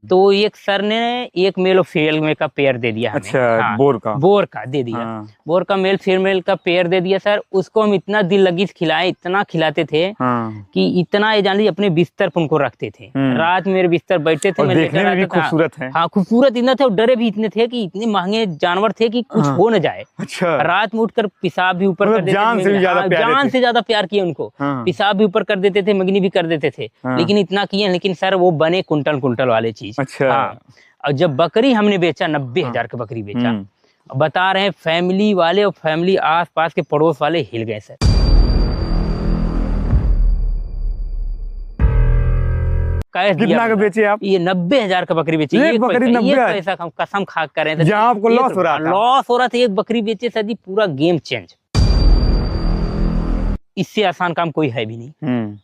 तो एक सर ने एक मेल और फीमेल में का पेयर दे दिया हमें। अच्छा, हाँ, बोर का दे दिया। हाँ। बोर का मेल फीमेल का पेयर दे दिया सर। उसको हम इतना दिल लगी खिलाए, इतना खिलाते थे हाँ। कि इतना ये जान लीजिए अपने बिस्तर पर उनको रखते थे। रात मेरे बिस्तर बैठते थे, और मैं देखने में भी लेकर आता था। खूबसूरत है। हाँ, खूबसूरत इतना थे और डरे भी इतने थे कि इतने महंगे जानवर थे कि कुछ हो न जाए। अच्छा। रात में उठकर पेशाब भी ऊपर कर देते थे। जान से ज्यादा प्यार किए उनको। पेशाब भी ऊपर कर देते थे, मगनी भी कर देते थे। लेकिन इतना किए, लेकिन सर वो बने कुंटल कुंटल वाले चीज। अच्छा। हाँ। और जब बकरी हमने बेचा, 90,000 का बकरी बेचा, बता रहे हैं फैमिली वाले और फैमिली आस पास के पड़ोस वाले हिल गए सर। कितना का बेचे आप? ये 90,000 का बकरी बेची। एक बकरी 90,000? पैसा हम कसम खा कर रहे थे। जहाँ आपको लॉस हो रहा था। लॉस हो रहा था, एक बकरी बेचे सर जी, पूरा गेम चेंज। इससे आसान काम कोई है भी नहीं।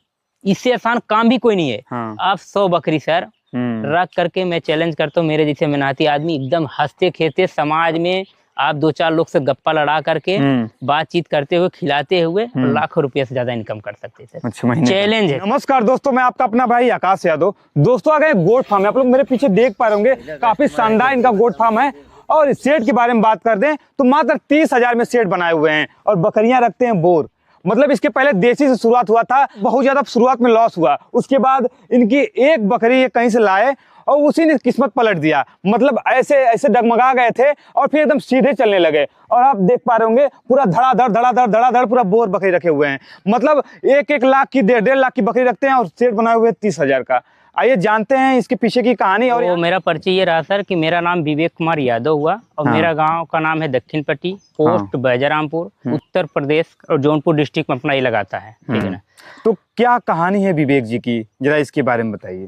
इससे आसान काम भी कोई नहीं है। आप 100 बकरी सर रख करके, मैं चैलेंज करता हूँ, मेरे जैसे मेहनती आदमी एकदम हंसते खेलते समाज में आप 2-4 लोग से गप्पा लड़ा करके बातचीत करते हुए खिलाते हुए लाखों रुपए से ज्यादा इनकम कर सकते हैं। अच्छा, चैलेंज है। नमस्कार दोस्तों, मैं आपका अपना भाई आकाश यादव। दोस्तों, अगर गोट फार्म है, आप लोग मेरे पीछे देख पा रहे होंगे, काफी शानदार इनका गोट फार्म है। और इस शेड के बारे में बात कर दें तो मात्र 30,000 में शेड बनाए हुए हैं और बकरियां रखते हैं बोर। मतलब इसके पहले देसी से शुरुआत हुआ था, बहुत ज्यादा शुरुआत में लॉस हुआ। उसके बाद इनकी एक बकरी ये कहीं से लाए और उसी ने किस्मत पलट दिया। मतलब ऐसे ऐसे डगमगा गए थे और फिर एकदम सीधे चलने लगे। और आप देख पा रहे होंगे पूरा धड़ाधड़ पूरा बोर बकरी रखे हुए हैं। मतलब 1-1 लाख की 1.5 लाख की बकरी रखते हैं और शेड बनाए हुए 30,000 का। आइए जानते हैं इसके पीछे की कहानी। और मेरा परिचय ये रहा सर कि मेरा नाम विवेक कुमार यादव हुआ और मेरा गांव का नाम है दक्षिण पट्टी, पोस्ट बैजरामपुर, उत्तर प्रदेश और जौनपुर डिस्ट्रिक्ट में अपना ये लगाता है। ठीक है ना। तो क्या कहानी है विवेक जी की, जरा इसके बारे में बताइए।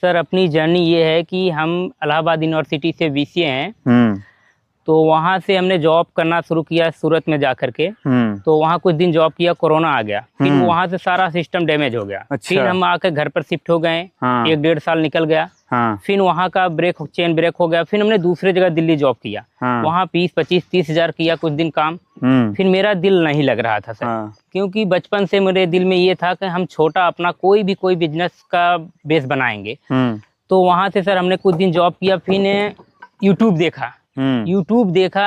सर, अपनी जर्नी ये है कि हम इलाहाबाद यूनिवर्सिटी से बीसीए हैं। तो वहाँ से हमने जॉब करना शुरू किया सूरत में जाकर के। तो वहाँ कुछ दिन जॉब किया, कोरोना आ गया, फिर वहाँ से सारा सिस्टम डैमेज हो गया। अच्छा। फिर हम आकर घर पर शिफ्ट हो गए। 1-1.5 साल निकल गया। फिर वहाँ का चेन ब्रेक हो गया। फिर हमने दूसरे जगह दिल्ली जॉब किया। वहाँ 20-25-30 हजार किया कुछ दिन काम। फिर मेरा दिल नहीं लग रहा था सर, क्योंकि बचपन से मेरे दिल में ये था कि हम छोटा अपना कोई बिजनेस का बेस बनाएंगे। तो वहाँ से सर हमने कुछ दिन जॉब किया, फिर यूट्यूब देखा।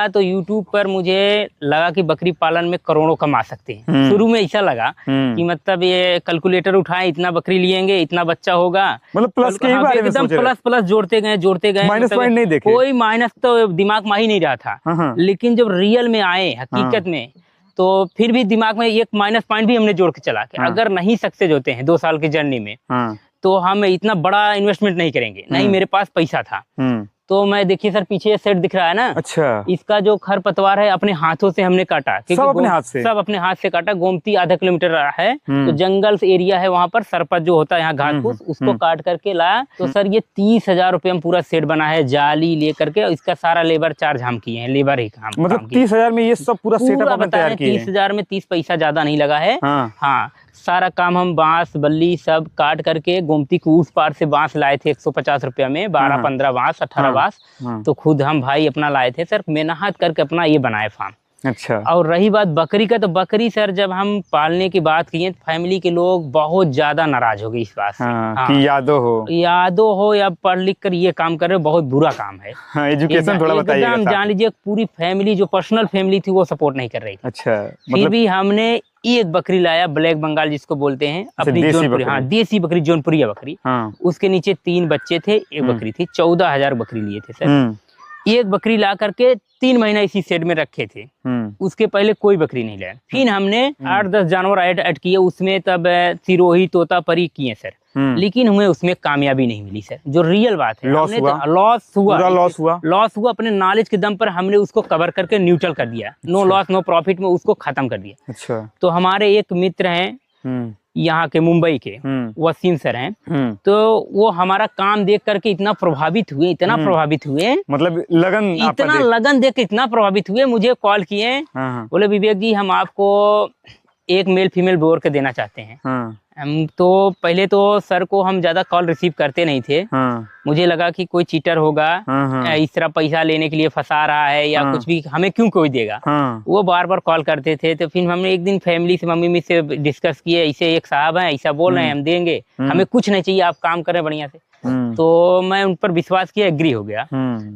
तो यूट्यूब पर मुझे लगा कि बकरी पालन में करोड़ों कमा सकते हैं। शुरू में ऐसा लगा कि मतलब ये कैलकुलेटर उठाए, इतना बकरी लिएंगे, इतना बच्चा होगा, मतलब प्लस के बारे में एकदम प्लस जोड़ते गए। माइनस पॉइंट नहीं देखे। कोई माइनस तो दिमाग में ही नहीं रहा था। लेकिन जब रियल में आए हकीकत में, तो फिर भी दिमाग में एक माइनस पॉइंट भी हमने जोड़ के चला कि अगर नहीं सक्सेस होते हैं 2 साल की जर्नी में, तो हम इतना बड़ा इन्वेस्टमेंट नहीं करेंगे। नहीं, मेरे पास पैसा था। तो मैं देखिए सर, पीछे सेट दिख रहा है ना। अच्छा। इसका जो खरपतवार है अपने हाथों से हमने काटा। सब अपने हाथ से काटा। गोमती आधा किलोमीटर है, तो जंगल एरिया है, वहाँ पर सरपत जो होता है यहाँ घास फूस, उसको काट करके लाया। तो सर ये 30,000 रुपये में पूरा सेट बना है, जाली लेकर के। इसका सारा लेबर चार्ज हम किए हैं, लेबर ही काम। मतलब 30,000 में ये सब पूरा सेटअप तैयार किए हैं। 30,000 में 30 पैसा ज्यादा नहीं लगा है। हाँ, सारा काम हम बांस बल्ली सब काट करके गोमती के उस पार से बांस लाए थे 150 रुपया में, 12-15 बांस, 18 बांस। तो खुद हम भाई अपना लाए थे सर, मेहनत करके अपना ये बनाए फार्म। अच्छा। और रही बात बकरी का, तो बकरी सर जब हम पालने की बात किए, फैमिली के लोग बहुत ज्यादा नाराज हो गए इस बात से। कि यादव हो या पढ़ लिख कर ये काम कर रहे हो, बहुत बुरा काम है। एजुकेशन थोड़ा बताइए। जान लीजिए पूरी फैमिली, जो पर्सनल फैमिली थी, वो सपोर्ट नहीं कर रही थी। अच्छा। फिर भी हमने एक बकरी लाया, ब्लैक बंगाल जिसको बोलते हैं, अपनी जौनपुरी। हाँ, देसी बकरी, जौनपुरी बकरी। उसके नीचे 3 बच्चे थे, एक बकरी थी। 14,000 बकरी लिए थे सर। एक बकरी ला करके 3 महीना इसी शेड में रखे थे। उसके पहले कोई बकरी नहीं लाया। फिर हमने 8-10 जानवर ऐड किए उसमें, तब सिरोही, तोता परी किए सर। लेकिन हमें उसमें कामयाबी नहीं मिली सर, जो रियल बात है। लॉस हुआ। अपने नॉलेज के दम पर हमने उसको कवर करके न्यूट्रल कर दिया। नो लॉस नो प्रॉफिट में उसको खत्म कर दिया। अच्छा। तो हमारे एक मित्र हैं यहाँ के, मुंबई के, वसीम सर हैं। तो वो हमारा काम देख करके इतना प्रभावित हुए, मतलब लगन देख के इतना प्रभावित हुए, मुझे कॉल किए। बोले विवेक जी, हम आपको एक मेल फीमेल बोर के देना चाहते हैं। तो पहले तो सर को हम ज्यादा कॉल रिसीव करते नहीं थे। मुझे लगा कि कोई चीटर होगा, इस तरह पैसा लेने के लिए फंसा रहा है या कुछ भी, हमें क्यों कोई देगा। वो बार बार कॉल करते थे। तो फिर हमने एक दिन फैमिली से, मम्मी से डिस्कस किए, ऐसे एक साहब हैं, ऐसा बोल रहे हैं, हम देंगे, हमें कुछ नहीं चाहिए, आप काम करें बढ़िया से। तो मैं उन पर विश्वास किया, एग्री हो गया।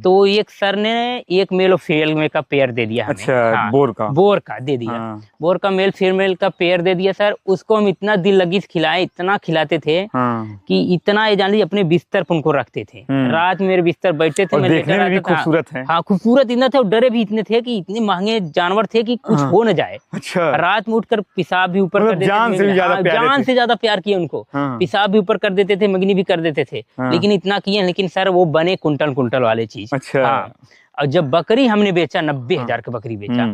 तो एक सर ने एक मेल और फीमेल का पेयर दे दिया हमें। अच्छा, बोर का दे दिया। बोर का मेल फीमेल का पेयर दे दिया सर। उसको हम इतना दिल लगी खिलाए, इतना खिलाते थे कि इतना ये जान लीजिए अपने बिस्तर पर उनको रखते थे। रात मेरे बिस्तर बैठते थे, देखने में भी खूबसूरत है। हाँ, खूबसूरत इतना थे और डरे भी इतने थे कि इतने महंगे जानवर थे कि कुछ हो न जाए। अच्छा। रात में उठकर पेशाब भी ऊपर कर देते थे, जान से ज्यादा प्यार किए उनको। पेशाब भी ऊपर कर देते थे, मंगनी भी कर देते थे, लेकिन इतना किए। लेकिन सर वो बने कुंटल वाले चीज। अच्छा। हाँ, और जब बकरी हमने बेचा, 90,000 का बकरी बेचा,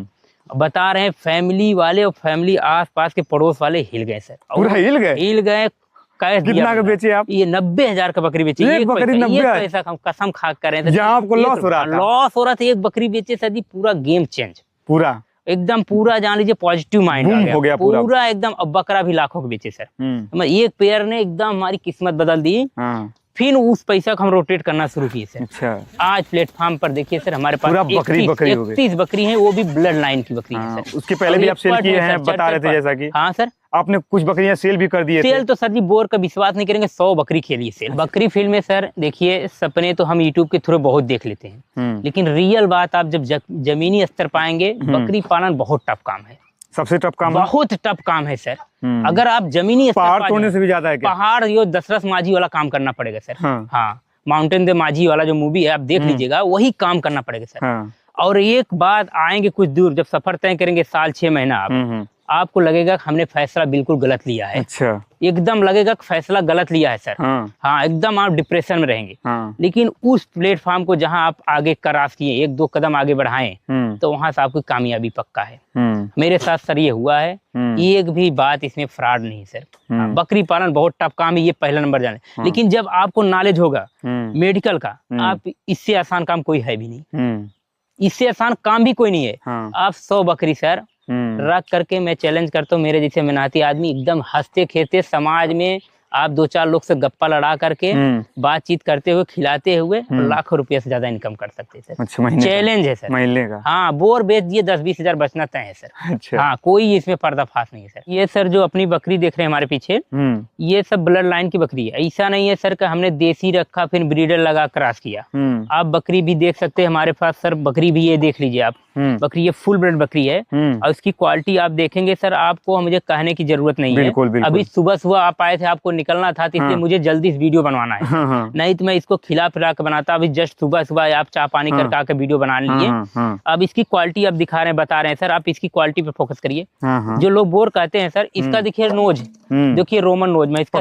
बता रहे हैं फैमिली वाले और फैमिली आस पास के पड़ोस वाले हिल गए सर। पूरा हिल गए। कितना का बेचे आप? ये 90,000 का बकरी बेची। एक बकरी 90,000? पैसा हम कसम खा कर रहे थे, जहाँ आपको लॉस हो रहा था। एक बकरी बेचे सर जी, पूरा गेम चेंज, पूरा एकदम पूरा जान लीजिए पॉजिटिव माइंड हो गया पूरा एकदम। अब बकरा भी लाखों के बेचे सर। एक पेयर ने एकदम हमारी किस्मत बदल दी। फिर उस पैसा को हम रोटेट करना शुरू किए सर। अच्छा। आज प्लेटफॉर्म पर देखिए सर हमारे पास 31 बकरी हैं, वो भी ब्लड लाइन की बकरी है सर। उसके पहले भी आप सेल किए हैं, बता रहे थे जैसा कि। हाँ सर, आपने कुछ बकरियां सेल भी कर दिए। सेल तो सर जी बोर का विश्वास नहीं करेंगे, 100 बकरी खेली सेल। बकरी फील्ड में सर देखिए, सपने तो हम यूट्यूब के थ्रू बहुत देख लेते हैं, लेकिन रियल बात आप जब जमीनी स्तर पाएंगे, बकरी पालन बहुत टफ काम है। सबसे टफ काम, बहुत टफ काम है सर। अगर आप जमीनी पहाड़ तोड़ने से भी ज्यादा है क्या? पहाड़ यो दशरथ माझी वाला काम करना पड़ेगा सर। हाँ, माउंटेन द माझी वाला जो मूवी है आप देख लीजिएगा, वही काम करना पड़ेगा सर। और एक बात, आएंगे कुछ दूर, जब सफर तय करेंगे साल 6 महीना, आप आपको लगेगा कि हमने फैसला बिल्कुल गलत लिया है। अच्छा। एकदम लगेगा कि फैसला गलत लिया है सर। हाँ, एकदम आप डिप्रेशन में रहेंगे। लेकिन उस प्लेटफॉर्म को जहां आप आगे क्रॉस किए, 1-2 कदम आगे बढ़ाएं, तो वहां से आपकी कामयाबी पक्का है। मेरे साथ सर ये हुआ है, एक भी बात इसमें फ्रॉड नहीं सर। बकरी पालन बहुत टफ काम है, ये पहला नंबर जाने। लेकिन जब आपको नॉलेज होगा मेडिकल का, आप इससे आसान काम कोई है भी नहीं। इससे आसान काम भी कोई नहीं है। आप 100 बकरी सर रख करके, मैं चैलेंज करता हूँ, मेरे जैसे मेहनती आदमी एकदम हंसते खेलते समाज में आप 2-4 लोग से गप्पा लड़ा करके, बातचीत करते हुए, खिलाते हुए लाखों रुपए से ज्यादा इनकम कर सकते हैं सर। अच्छा, चैलेंज है सर महीने का। हाँ, बोर बेच दिए, 10-20 हजार बचना तय है सर। अच्छा। हाँ, कोई इसमें पर्दाफाश नहीं है सर। ये सर जो अपनी बकरी देख रहे हैं हमारे पीछे, ये सब ब्लड लाइन की बकरी है। ऐसा नहीं है सर कि हमने देसी रखा फिर ब्रीडर लगा क्रॉस किया। आप बकरी भी देख सकते हैं हमारे पास सर। बकरी भी ये देख लीजिए आप, बकरी ये फुल ब्लड बकरी है, और इसकी क्वालिटी आप देखेंगे सर, आपको मुझे कहने की जरूरत नहीं है। बिल्कुल। अभी सुबह आप आए थे, आपको निकलना था, इसलिए मुझे जल्दी इस वीडियो बनवाना है। नहीं तो मैं इसको खिला पिला के बनाता। अभी जस्ट सुबह आप चाय पानी करके आके वीडियो बना लीजिए। अब इसकी क्वालिटी आप दिखा रहे हैं, बता रहे हैं सर, आप इसकी क्वालिटी पे फोकस करिए। जो लोग बोर कहते हैं सर, इसका देखिए नोज, देखिए रोमन नोज, मैं इसका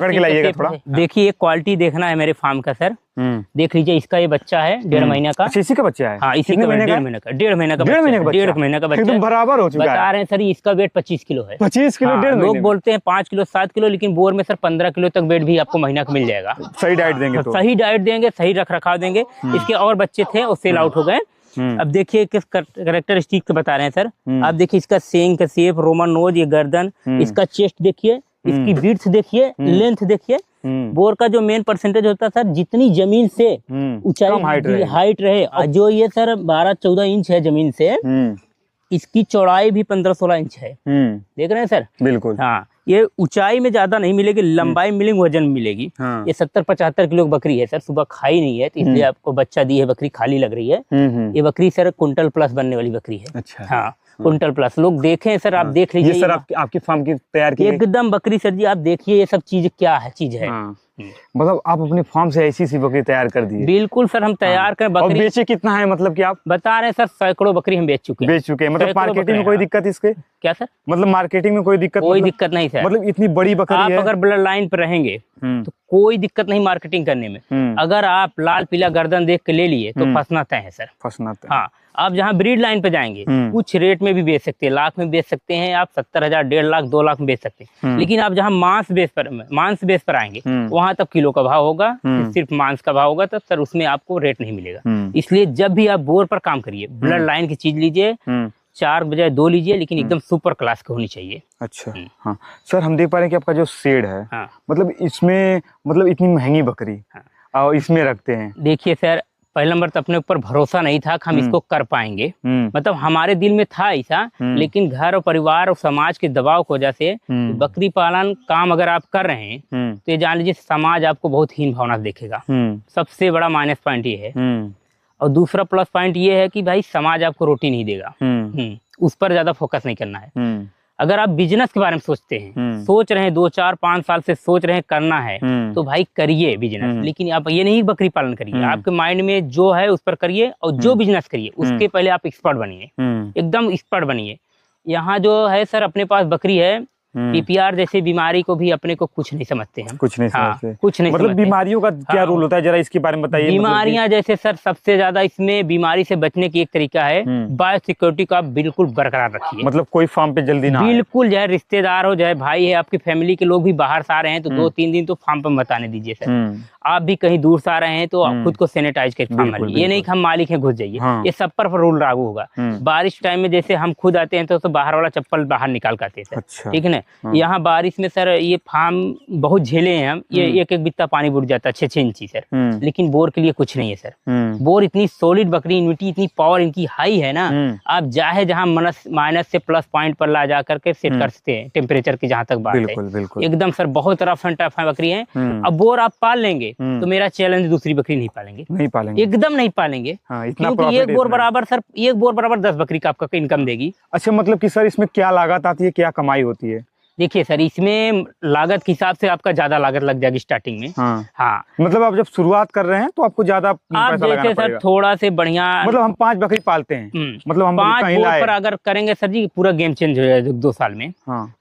देखिए क्वालिटी देखना है मेरे फार्म का सर। देख लीजिए, इसका ये बच्चा है 1.5 महीने का। इसी का बच्चा है? हाँ, इसी का 1.5 महीने का। 1.5 महीने का बच्चा बराबर हो चुका है। बता रहे हैं सर, इसका वेट 25 किलो है। 25 किलो? लोग बोलते हैं 5 किलो 7 किलो, लेकिन बोर में सर 15 किलो तक वेट भी आपको महीना का मिल जाएगा। सही डाइट देंगे तो? सही डाइट देंगे, सही रख रखाव देंगे। इसके और बच्चे थे और सेल आउट हो गए। अब देखिए किस कैरेक्टरिस्टिक बता रहे हैं सर। आप देखिए इसका सींग का शेप, रोमन नोज, ये गर्दन, इसका चेस्ट देखिए, इसकी विड्थ देखिए, लेंथ देखिए। बोर का जो मेन परसेंटेज होता है सर, जितनी जमीन से ऊंचाई हाइट रहे, जो ये सर 12-14 इंच है जमीन से, इसकी चौड़ाई भी 15-16 इंच है। देख रहे हैं सर? बिल्कुल। हाँ, ये ऊंचाई में ज्यादा नहीं मिलेगी, लंबाई मिलेगी, वजन मिलेगी। हाँ। ये 70-75 किलो की बकरी है सर। सुबह खाई नहीं है, तो इसलिए आपको बच्चा दी है, बकरी खाली लग रही है। ये बकरी सर कुंटल प्लस बनने वाली बकरी है। अच्छा। हाँ, कुंटल प्लस। लोग देखें सर, आप देख लीजिए। ये सर आपकी फार्म की तैयार की एकदम बकरी सर जी, आप देखिए ये सब चीज क्या है, चीज है। मतलब आप अपनी फार्म से ऐसी सी बकरी तैयार कर दी? बिल्कुल सर, हम तैयार कर बकरी। और बेचे कितना है, मतलब कि आप बता रहे हैं सर, सैकड़ों बकरी हम बेच चुके हैं। मतलब मार्केटिंग में कोई दिक्कत इसके? क्या सर? मतलब मार्केटिंग में कोई दिक्कत? कोई दिक्कत नहीं सर। मतलब इतनी बड़ी बकरी आप अगर ब्लड लाइन पे रहेंगे तो कोई दिक्कत नहीं मार्केटिंग करने में। अगर आप लाल पीला गर्दन देख के ले लिए तो फंसना तय है सर। फंसना तय। हाँ, आप जहाँ ब्रीड लाइन पे जाएंगे कुछ रेट में भी बेच सकते हैं, लाख में बेच सकते हैं आप, 70,000, 1.5 लाख, 2 लाख में बेच सकते हैं। लेकिन आप जहाँ मांस बेस पर आएंगे, वहां तक किलो का भाव होगा, सिर्फ मांस का भाव होगा, तब सर उसमें आपको रेट नहीं मिलेगा। इसलिए जब भी आप बोर पर काम करिए, ब्लड लाइन की चीज लीजिए, 4 बजाय 2 लीजिए, लेकिन एकदम सुपर क्लास की होनी चाहिए। अच्छा। हाँ सर, हम देख पा रहे हैं कि आपका जो शेड है, मतलब इसमें, मतलब इतनी महंगी बकरी और इसमें रखते हैं। देखिए सर, पहला नंबर तो अपने ऊपर भरोसा नहीं था कि हम इसको कर पाएंगे। मतलब हमारे दिल में था ऐसा, लेकिन घर और परिवार और समाज के दबाव की वजह से बकरी पालन काम अगर आप कर रहे हैं तो ये जान लीजिए समाज आपको बहुत हीन भावना से देखेगा। सबसे बड़ा माइनस पॉइंट ये है। और दूसरा प्लस पॉइंट ये है कि भाई समाज आपको रोटी नहीं देगा। उस पर ज्यादा फोकस नहीं करना है। अगर आप बिजनेस के बारे में सोचते हैं, सोच रहे हैं 2, 4, 5 साल से सोच रहे हैं करना है, तो भाई करिए बिजनेस। लेकिन आप ये नहीं बकरी पालन करिए, आपके माइंड में जो है उस पर करिए और जो बिजनेस करिए उसके पहले आप एक्सपर्ट बनिए, एकदम एक्सपर्ट बनिए। यहाँ जो है सर अपने पास बकरी है, पीपीआर जैसे बीमारी को भी अपने को कुछ नहीं समझते हैं, कुछ नहीं समझते। कुछ नहीं मतलब बीमारियों का क्या रोल होता है, जरा इसके बारे में बताइए। बीमारियां जैसे सर सबसे ज्यादा इसमें बीमारी से बचने की एक तरीका है, बायो सिक्योरिटी को आप बिल्कुल बरकरार रखिए। मतलब कोई फार्म पे जल्दी ना बिल्कुल, चाहे रिश्तेदार हो चाहे भाई है, आपकी फैमिली के लोग भी बाहर से आ रहे हैं तो 2-3 दिन तो फार्म पर बताने दीजिए सर। आप भी कहीं दूर से आ रहे हैं तो आप खुद को सैनिटाइज करके फार्म में, ये नहीं कि हम मालिक हैं घुस जाइए। ये सब पर रूल लागू होगा। बारिश टाइम में जैसे हम खुद आते हैं तो बाहर वाला चप्पल बाहर निकाल के आते हैं सर, ठीक है ना। यहाँ बारिश में सर ये फार्म बहुत झेले हैं हम, ये एक बित्ता पानी बुड़ जाता है 6-6 इंची सर, लेकिन बोर के लिए कुछ नहीं है सर। बोर इतनी सॉलिड बकरी, इम्यूनिटी इतनी पावर इनकी हाई है ना, आप चाहे जहाँ माइनस से प्लस पॉइंट पर ला जा करके सेट कर सकते हैं टेम्परेचर की, जहाँ तक बात है एकदम सर बहुत रफ एंड टफ बकरी है। अब बोर आप पाल लेंगे तो मेरा चैलेंज दूसरी बकरी नहीं पालेंगे, एकदम नहीं पालेंगे। क्योंकि एक बोर बराबर सर, एक बोर बराबर 10 बकरी का आपका इनकम देगी। अच्छा, मतलब कि सर इसमें क्या लागत आती है, क्या कमाई होती है? देखिए सर, इसमें लागत के हिसाब से आपका ज्यादा लागत लग जाएगी स्टार्टिंग में। हाँ। मतलब आप जब शुरुआत कर रहे हैं तो आपको ज्यादा आप जैसे सर थोड़ा से बढ़िया, मतलब हम 5 बकरी पालते हैं, मतलब हम 5 बोर पर अगर करेंगे सर जी पूरा गेम चेंज हो जाएगा 2 साल में।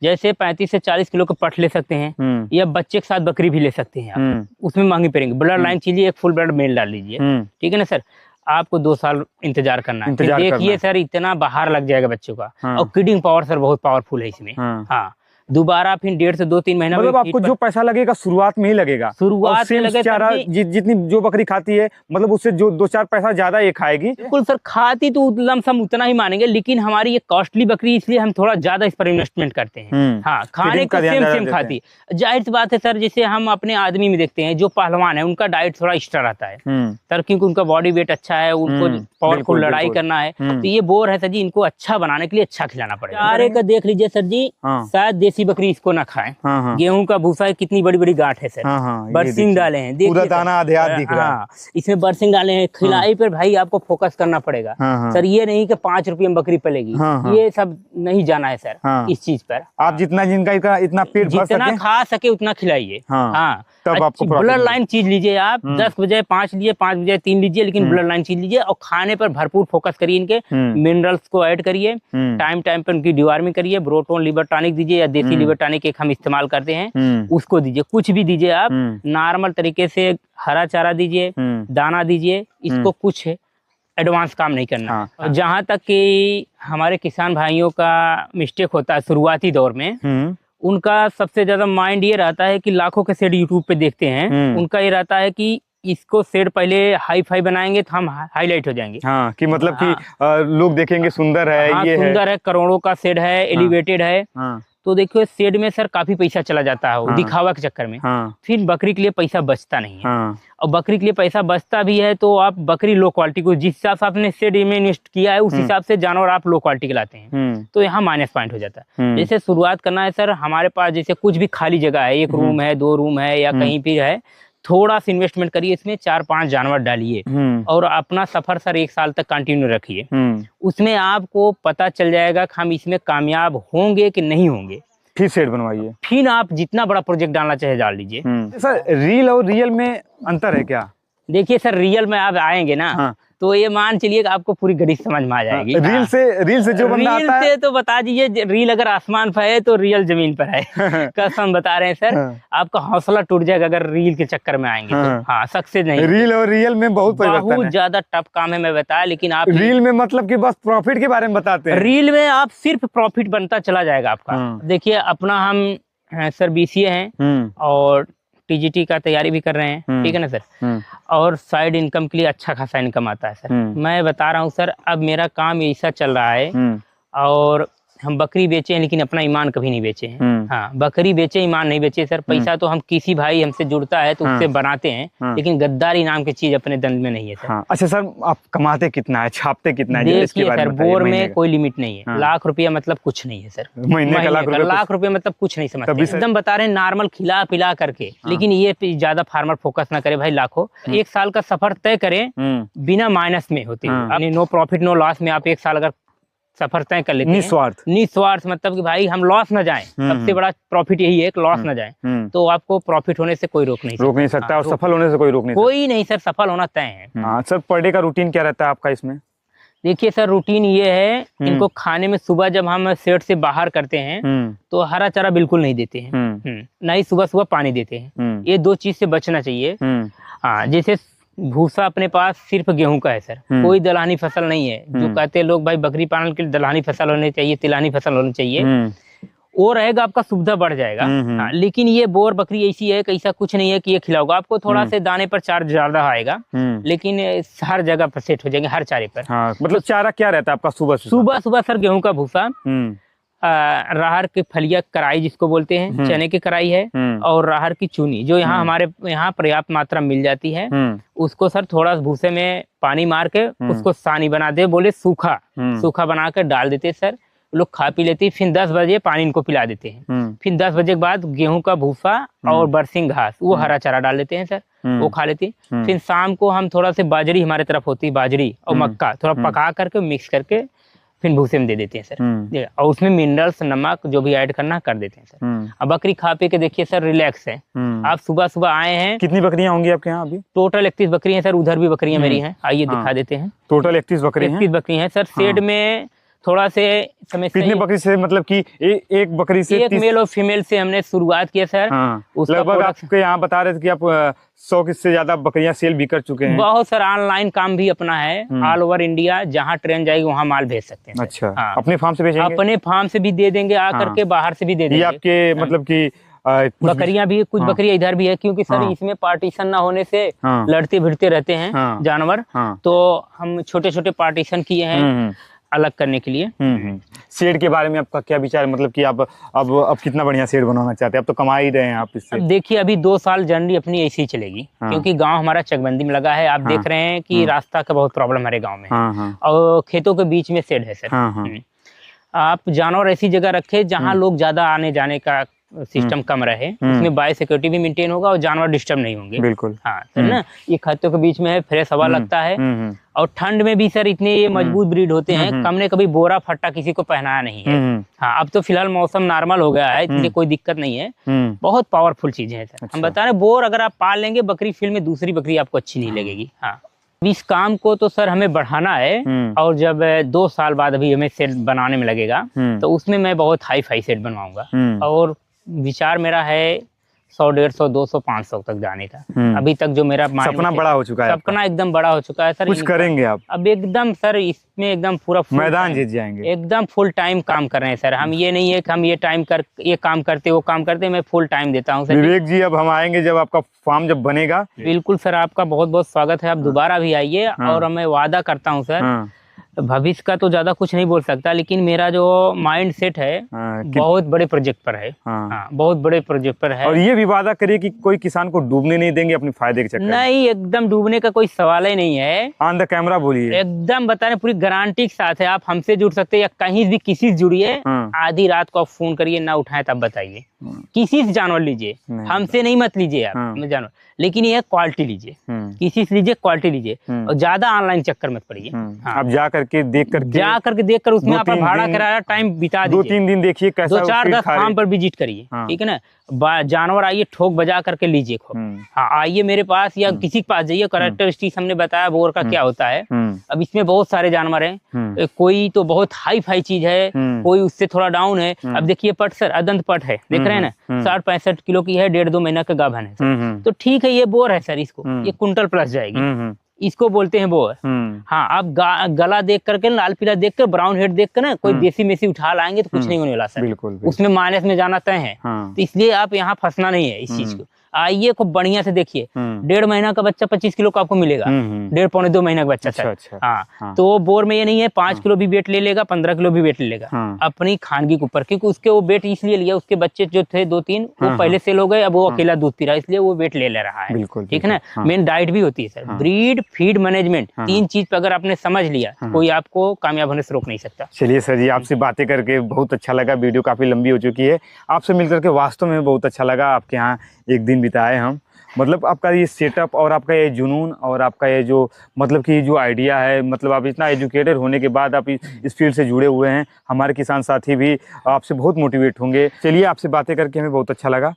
जैसे 35 से 40 किलो का पट ले सकते हैं, या बच्चे के साथ बकरी भी ले सकते हैं आप, उसमें महंगी पड़ेंगे। ब्लड लाइन चीजिए, एक फुल ब्लड मेल डाल लीजिए, ठीक है ना सर। आपको 2 साल इंतजार करना है। देखिए सर इतना बाहर लग जाएगा बच्चों का, और किडिंग पावर सर बहुत पावरफुल है इसमें। हाँ, दोबारा फिर 1.5 से 2-3 महीना मतलब आपको जो पैसा लगेगा शुरुआत में ही लगेगा, शुरुआत में लगेगा। जितनी जो बकरी खाती है मतलब उससे जो 2-4 पैसा ज्यादा ये खाएगी। बिल्कुल सर, खाती तो लमसम उतना ही मानेंगे, लेकिन हमारी ये कॉस्टली बकरी इसलिए हम थोड़ा ज्यादा इस पर इन्वेस्टमेंट करते हैं। हाँ, खाने का सेम खाती। जाहिर सी बात है सर, जैसे हम अपने आदमी में देखते हैं जो पहलवान है उनका डाइट थोड़ा एक्स्ट्रा रहता है सर, क्योंकि उनका बॉडी वेट अच्छा है, उनको पावरफुल लड़ाई करना है। तो ये बोर है सर जी, इनको अच्छा बनाने के लिए अच्छा खिलाना पड़ेगा। चारे का देख लीजिए सर जी, शायद देसी बकरी इसको ना खाए। गेहूं का भूसा कितनी बड़ी बड़ी गांठ है सर। बरसिंग डाले हैं, पूरा दाना आधे दिख रहा है, इसमें बरसिंग डाले हैं। खिलाई पर भाई आपको फोकस करना पड़ेगा सर, ये नहीं कि 5 रुपये में बकरी पलेगी, ये सब नहीं जाना है सर। इस चीज पर आप जितना जिनका इतना पेट भर जितना खा सके उतना खिलाइए। हाँ, तब आपको ब्लड लाइन चीज लीजिए आप, 10 बजे 5 लीजिए, 5 बजे 3 लीजिए, लेकिन ब्लड लाइन चीज लीजिए। और खाने पर भरपूर फोकस करिए, इनके मिनरल्स को ऐड करिए, टाइम टाइम पर उनकी डिवार्मिंग करिए। ब्रोटोन लिवर टॉनिक दीजिए, या देसी लिवर टॉनिक एक हम इस्तेमाल करते हैं उसको दीजिए। कुछ भी दीजिए आप, नॉर्मल तरीके से हरा चारा दीजिए, दाना दीजिए, इसको कुछ एडवांस काम नहीं करना। और जहाँ तक कि हमारे किसान भाइयों का मिस्टेक होता है शुरुआती दौर में, उनका सबसे ज्यादा माइंड ये रहता है कि लाखों के सेट यूट्यूब पे देखते हैं, उनका ये रहता है कि इसको सेट पहले हाई फाई बनाएंगे तो हम हाईलाइट हो जाएंगे। हाँ, कि मतलब कि लोग देखेंगे सुंदर है, हाँ, ये सुंदर है, करोड़ों का सेट है, एलिवेटेड है। तो देखियो शेड में सर काफी पैसा चला जाता है दिखावा के चक्कर में। फिर बकरी के लिए पैसा बचता नहीं है। और बकरी के लिए पैसा बचता भी है तो आप बकरी लो क्वालिटी को, जिस हिसाब से आपने शेड में इन्वेस्ट किया है उस हिसाब से जानवर आप लो क्वालिटी के लाते हैं, तो यहाँ माइनस पॉइंट हो जाता है। जैसे शुरुआत करना है सर, हमारे पास जैसे कुछ भी खाली जगह है, 1 रूम है, 2 रूम है, या कहीं भी है, थोड़ा सा इन्वेस्टमेंट करिए, इसमें 4-5 जानवर डालिए और अपना सफर सर 1 साल तक कंटिन्यू रखिए। उसमें आपको पता चल जाएगा कि हम इसमें कामयाब होंगे कि नहीं होंगे। फिर सेट बनवाइए, फिर आप जितना बड़ा प्रोजेक्ट डालना चाहे डाल लीजिए। सर रील और रियल में अंतर है क्या? देखिए सर, रियल में आप आएंगे ना तो ये मान चलिए कि आपको पूरी गणित समझ में आ जाएगी। रील से जो बंदा आता है, तो बता दीजिए, रील अगर आसमान पर है तो रियल जमीन पर है। कसम बता रहे हैं सर, आपका हौसला टूट जाएगा अगर रील के चक्कर में आएंगे तो। हाँ, सक्सेस नहीं। रील और रियल में बहुत ज्यादा टफ काम है, मैं बताया। लेकिन आप रील में मतलब कि बस प्रॉफिट के बारे में बताते हैं, रील में आप सिर्फ प्रॉफिट बनता चला जाएगा आपका। देखिए अपना हम सर BCA हैं और TGT का तैयारी भी कर रहे हैं, ठीक है ना सर। और साइड इनकम के लिए अच्छा खासा इनकम आता है सर। मैं बता रहा हूँ सर, अब मेरा काम ऐसा चल रहा है और हम बकरी बेचे हैं लेकिन अपना ईमान कभी नहीं बेचे हैं। हाँ, बकरी बेचे ईमान नहीं बेचे सर। पैसा तो हम किसी भाई हमसे जुड़ता है तो उससे बनाते हैं, लेकिन गद्दारी नाम की चीज अपने दंड में नहीं है सर। अच्छा सर, आप कमाते कितना है, छापते कितना है? देखिए सर, बोर में कोई लिमिट नहीं है। लाख रुपया मतलब कुछ नहीं है सर। महीने का लाख रुपया मतलब कुछ नहीं समझते, एकदम बता रहे हैं नॉर्मल खिला पिला करके। लेकिन ये ज्यादा फार्मर फोकस ना करे भाई, लाखों एक साल का सफर तय करें बिना माइनस में होते हुए, नो प्रॉफिट नो लॉस में आप एक साल अगर सफर तय कर लेते हैं, निस्वार्थ मतलब कि भाई हम लॉस ना जाएं। सबसे बड़ा प्रॉफिट यही है कि लॉस ना जाए, तो आपको प्रॉफिट होने से कोई रोक नहीं सकता और सफल होने से कोई रोक नहीं सर, सफल होना तय है। सर, पर डे का रूटीन क्या रहता है आपका इसमें? देखिए सर, रूटीन ये है, इनको खाने में सुबह जब हम शेड से बाहर करते हैं तो हरा चारा बिल्कुल नहीं देते हैं, ना ही सुबह सुबह पानी देते हैं। ये दो चीज से बचना चाहिए। हाँ, जैसे भूसा अपने पास सिर्फ गेहूं का है सर, कोई दलहनी फसल नहीं है। जो कहते हैं लोग भाई बकरी पालन के लिए दलहनी फसल होनी चाहिए, तिलहनी फसल होनी चाहिए, वो रहेगा आपका सुविधा बढ़ जाएगा। हाँ, लेकिन ये बोर बकरी ऐसी है कि ऐसा कुछ नहीं है कि ये खिलाओगा आपको, थोड़ा से दाने पर चार्ज ज्यादा आएगा, लेकिन हर जगह पर सेट हो जाएंगे, हर चारे पर। हाँ, मतलब चारा क्या रहता है आपका? सुबह सर गेहूं का भूसा, राहर के फलिया कराई जिसको बोलते हैं, चने की कराई है, और राहर की चूनी जो यहाँ हमारे यहाँ पर्याप्त मात्रा में मिल जाती है, उसको सर थोड़ा भूसे में पानी मार के उसको सानी बना दे, बोले सूखा बना कर डाल देते सर। लोग खा पी लेते हैं। फिर 10 बजे पानी इनको पिला देते हैं। फिर 10 बजे के बाद गेहूं का भूसा और बरसिंग घास, वो हरा चारा डाल देते हैं सर, वो खा लेते हैं। फिर शाम को हम थोड़ा से बाजरी, हमारे तरफ होती है बाजरी और मक्का, थोड़ा पका करके मिक्स करके फिर भूसे में दे देते हैं सर, और उसमें मिनरल्स नमक जो भी ऐड करना कर देते हैं सर। अब बकरी खा पी के देखिए सर रिलैक्स है। आप सुबह सुबह आए हैं। कितनी बकरियां होंगी आपके यहाँ अभी? टोटल 31 बकरियां सर, उधर भी बकरियां मेरी हैं, आइए दिखा देते हैं। टोटल 31 बकरी हैं सर। शेड में थोड़ा से समस्या, कितने बकरी से, मतलब कि एक बकरी से एक मेल और फीमेल से हमने शुरुआत किया सर। लगभग आपके यहाँ बता रहे थे कि आप 100 से ज्यादा बकरियां सेल भी कर चुके हैं। बहुत सर, ऑनलाइन काम भी अपना है, ऑल ओवर इंडिया, जहाँ ट्रेन जाएगी वहाँ माल भेज सकते हैं। अच्छा, अपने फार्म से भेजेंगे? अपने फार्म से भी दे देंगे, आकर के बाहर से भी दे देंगे। आपके मतलब की बकरियां भी, कुछ बकरियां इधर भी है, क्योंकि सर इसमें पार्टीशन ना होने से लड़ते भिड़ते रहते हैं जानवर, तो हम छोटे छोटे पार्टीशन किए हैं अलग करने के लिए। शेड के बारे में आपका क्या विचार है? मतलब कि आप अब कितना बढ़िया शेड बनाना चाहते हैं? अब तो कमा ही रहे हैं आप इससे। अब देखिए, अभी 2 साल जर्नी अपनी ऐसी ही चलेगी, क्योंकि गांव हमारा चकबंदी में लगा है। आप देख रहे हैं कि रास्ता का बहुत प्रॉब्लम हमारे गांव में, और खेतों के बीच में शेड है सर। आप जानवर ऐसी जगह रखे जहाँ लोग ज्यादा आने जाने का सिस्टम कम रहे, उसमें बायो सिक्योरिटी भी मेंटेन होगा और जानवर डिस्टर्ब नहीं होंगे। बिल्कुल। हाँ सर ना, ये खेतों के बीच में है, फ्रेश हवा लगता है, और ठंड में भी सर इतने ये मजबूत ब्रीड होते हैं, हमने कभी बोरा फट्टा किसी को पहनाया नहीं है। हाँ, अब तो फिलहाल मौसम नॉर्मल हो गया है, इसलिए कोई दिक्कत नहीं है। बहुत पावरफुल चीजें हैं सर। हम बता रहे बोर अगर आप पाल लेंगे, बकरी फील्ड में दूसरी बकरी आपको अच्छी नहीं लगेगी। हाँ, इस काम को तो सर हमें बढ़ाना है, और जब 2 साल बाद अभी हमें सेट बनाने में लगेगा, तो उसमें मैं बहुत हाई फाई सेट बनवाऊंगा, और विचार मेरा है 100, 150, 200, 500 तक जाने का। अभी तक जो मेरा सपना बड़ा हो चुका है, सपना एकदम बड़ा हो चुका है सर। कुछ करेंगे आप अब एकदम सर, इसमें एकदम पूरा मैदान जीत जाएंगे, एकदम फुल टाइम काम कर रहे हैं सर। हम ये नहीं है कि हम ये काम करते वो काम करते, मैं फुल टाइम देता हूँ सर। विवेक जी, अब हम आएंगे जब आपका फार्म जब बनेगा। बिल्कुल सर, आपका बहुत बहुत स्वागत है, आप दोबारा भी आइए। और मैं वादा करता हूँ सर, भविष्य का तो ज्यादा कुछ नहीं बोल सकता, लेकिन मेरा जो माइंड सेट है बहुत बड़े प्रोजेक्ट पर है। बहुत बड़े प्रोजेक्ट पर है। और ये भी वादा करिए कि कोई किसान को डूबने नहीं देंगे अपने फायदे के चक्कर में। नहीं, एकदम डूबने का कोई सवाल ही नहीं है। ऑन द कैमरा बोलिए, एकदम बता रहे, पूरी गारंटी के साथ है। आप हमसे जुड़ सकते हैं, या कहीं भी किसी से जुड़िए, आधी रात को आप फोन करिए, ना उठाए तब बताइए, किसी से जानवर लीजिए, हमसे नहीं मत लीजिए आप जानवर, लेकिन ये क्वालिटी लीजिए, किसी से लीजिए, क्वालिटी लीजिए, और ज्यादा ऑनलाइन चक्कर मत पड़िए। आप जा करके देख कर उसमें आप भाड़ा किराया टाइम बिता दीजिए, 2-3 दिन देखिए कैसा, 2-4-10 फार्म पर विजिट करिए, ठीक है ना। जानवर आइए, ठोक बजा करके लीजिए खूब। हाँ, आइए मेरे पास या किसी के पास जाइए। कैरेक्टरिस्टिक्स हमने बताया बोर का क्या होता है। अब इसमें बहुत सारे जानवर हैं, कोई तो बहुत हाई फाई चीज है, कोई उससे थोड़ा डाउन है। अब देखिए पट सर, अदंत पट है, देख रहे हैं ना, 60-65 किलो की है, 1.5-2 महीना का गाभन है, तो ठीक है, ये बोर है सर, इसको ये कुंटल प्लस जाएगी, इसको बोलते हैं बोर। हाँ, आप गला देख करके, लाल पीला देख कर, ब्राउन हेड देख कर ना, कोई देसी मेसी उठा लाएंगे तो कुछ नहीं होने वाला सर। बिल्कुल। उसमें माइनस में जाना तय है, तो इसलिए आप यहाँ फंसना नहीं है इस चीज को। आइए खूब बढ़िया से देखिए। 1.5 महीना का बच्चा 25 किलो का आपको मिलेगा। 1.5 पौने 2 महीना का बच्चा। अच्छा। हाँ, तो बोर में ये नहीं है 5 किलो भी वेट ले लेगा, 15 किलो भी वेट ले लेगा, अपनी खानगी के ऊपर, क्योंकि उसके वो वेट इसलिए लिया, उसके बच्चे जो थे 2-3 वो पहले सेल हो गए, अब वो अकेला दूध पी रहा है, इसलिए वो वेट ले रहा है। ठीक है ना। मेन डाइट भी होती है सर, ब्रीड, फीड, मैनेजमेंट, 3 चीज पे अगर आपने समझ लिया कोई आपको कामयाब होने से रोक नहीं सकता। चलिए सर जी, आपसे बातें करके बहुत अच्छा लगा। वीडियो काफी लंबी हो चुकी है, आपसे मिलकर के वास्तव में बहुत अच्छा लगा। आपके यहाँ एक दिन बिताए हम, मतलब आपका ये सेटअप और आपका ये जुनून और आपका ये जो मतलब कि जो आइडिया है, मतलब आप इतना एजुकेटेड होने के बाद आप इस फील्ड से जुड़े हुए हैं, हमारे किसान साथी भी आपसे बहुत मोटिवेट होंगे। चलिए, आपसे बातें करके हमें बहुत अच्छा लगा।